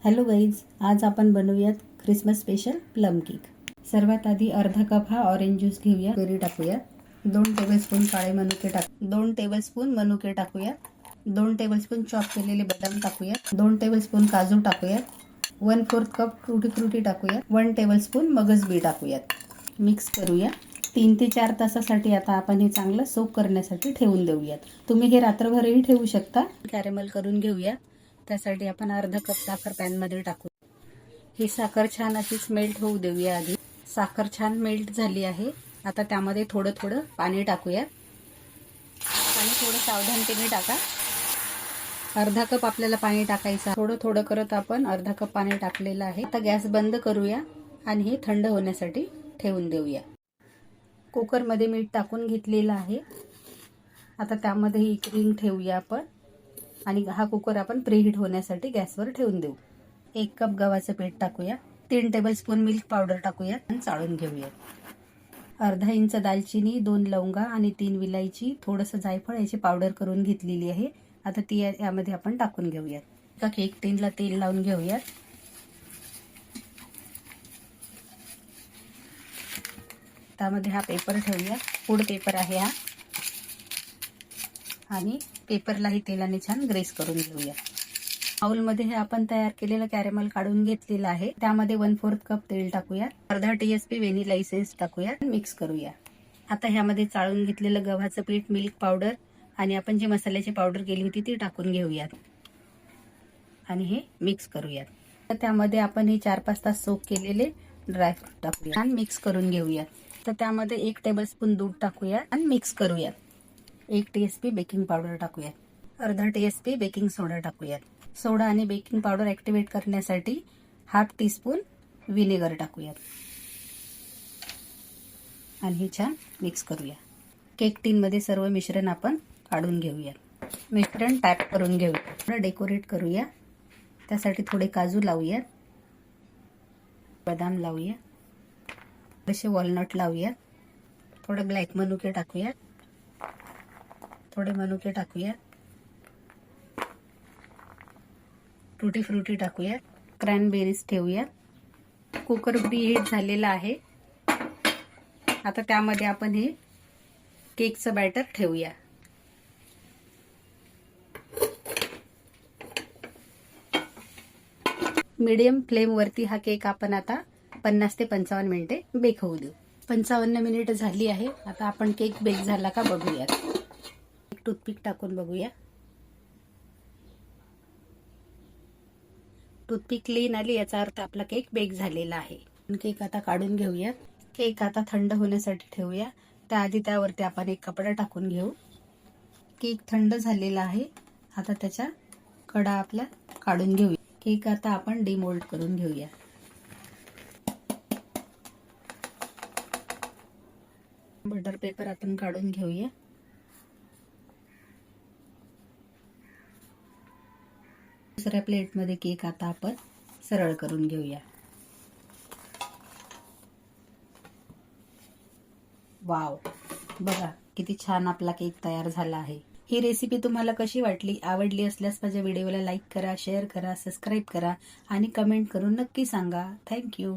Hello guys, आज आपण बनवूयात ख्रिसमस स्पेशल प्लम केक। सर्वात आधी अर्धा कप हा ऑरेंज ज्यूस घेऊया, बेरी टाकूया, 2 टेबलस्पून काळे मनुके टाक 2 टेबलस्पून मनुके टाकूया, 2 टेबलस्पून चॉप केलेले बदाम टाकूया, 2 टेबलस्पून काजू टाकूया, 1/4 कप टूटी फ्रुटी टाकूया, 1 टेबलस्पून मगज बी टाकूयात। मिक्स करूया। 3 ते 4 तासासाठी आता आपण हे चांगलं सोक करण्यासाठी ठेवून देऊयात। तुम्ही हे रात्रभरही ठेवू शकता। कॅरेमल करून घेऊया। त्यासाठी आपण अर्धा कप साखर पॅन मध्ये टाकू। ही साखर छान अशीच मेल्ट होऊ देऊया। आधी साखर छान मेल्ट झाली आहे। आता त्यामध्ये थोडं थोडं पाणी टाकूया। पाणी थोडं सावधानतेने टाका। अर्धा कप आपल्याला पाणी टाकायचं। थोडं थोडं करत आपण अर्धा कप पाणी टाकलेलं आहे। आता गॅस बंद करूया आणि हे थंड होण्यासाठी ठेवून देऊया। कुकर मध्ये मीठ टाकून घेतलेलं आहे। आता त्यामध्ये एक रिंग ठेवूया आपण आणि हा कुकर आपण प्रीहीट होण्यासाठी गॅसवर ठेवून देऊ। 1 कप गव्हाचं पीठ टाकूया, 3 टेबलस्पून मिल्क पावडर टाकूया आणि चाळून घेऊया। अर्धा इंच दालचिनी, 2 लवंगा आणि 3 विलायची, थोडंसं जायफळ याची पावडर करून घेतलेली आहे। आता ती यामध्ये आपण टाकून घेऊया। आता केक टिनला तेल लावून घेऊया। त्यामध्ये हा पेपर ठेवूया, फूड पेपर आहे हा, आणि पेपरलाही तेलाने छान ग्रेस करून घेऊया। बाउलमध्ये हे आपण तयार केलेलं कॅरेमल काढून घेतलेलं आहे। त्यामध्ये 1/4 कप तेल टाकूया, अर्धा टीस्पून व्हॅनिला एसेन्स टाकूया, मिक्स करूया। आता ह्यामध्ये चाळून घेतलेलं गव्हाचं पीठ, मिल्क पावडर आणि आपण जी मसाल्याची पावडर केली होती ती टाकून घेऊयात आणि हे मिक्स करूयात। तर त्यामध्ये आपण हे 4-5 तास सोक केलेले ड्रायफ्रूट टाकूया आणि मिक्स करून घेऊया। तर त्यामध्ये 1 टेबलस्पून दूध टाकूया आणि मिक्स करूया। 1 टीस्पून बेकिंग पावडर टाकूया, अर्धा टीस्पून बेकिंग सोडा टाकूया। सोडा आणि बेकिंग पावडर ऍक्टिव्हेट करण्यासाठी 1/2 टीस्पून विनेगर टाकूया आणि हे छान मिक्स करूया। केक टिन मध्ये सर्व मिश्रण आपण काढून घेऊया। मिश्रण टॅप करून घेऊया। थोडं डेकोरेट करूया। त्यासाठी थोडे काजू लावूया, बदाम लावूया, थोडेसे वॉलनट लावूया, थोडे ब्लॅक मनुके टाकूया, थोडे मनुके टाकूया, टूटी फ्रुटी टाकूया, क्रॅनबेरीज ठेवूया। कुकर प्रीहीट झालेला आहे। आता त्यामध्ये आपण हे केकचं बॅटर ठेवूया। मीडियम फ्लेम वरती हा केक आपण आता 50 ते 55 मिनिटे बेक होऊ देऊ। 55 मिनिट झाली आहे। आता आपण केक बेक झाला का बघूया। एक टूथपिक टाकून बघूया। टूथपिक क्लीन आली, याचा अर्थ आपला केक बेक झालेला आहे। केक आता काढून घेऊया। केक आता थंड होण्यासाठी ठेवूया। त्याआधी त्यावरती आपण एक कपडा टाकून घेऊ। केक थंड झालेला आहे। आता त्याच्या कडा आपल्या काढून घेऊया। केक आता आपण डिमोल्ड करून घेऊया। बटर पेपर आपण काढून घेऊया। दुसऱ्या प्लेट मध्ये केक आता आपण सरळ करून घेऊया। वाव, बघा किती छान आपला केक तयार झाला आहे। ही रेसिपी तुम्हाला कशी वाटली? आवडली असल्यास माझ्या व्हिडिओला लाईक करा, शेअर करा, सबस्क्राईब करा आणि कमेंट करून नक्की सांगा। थँक्यू।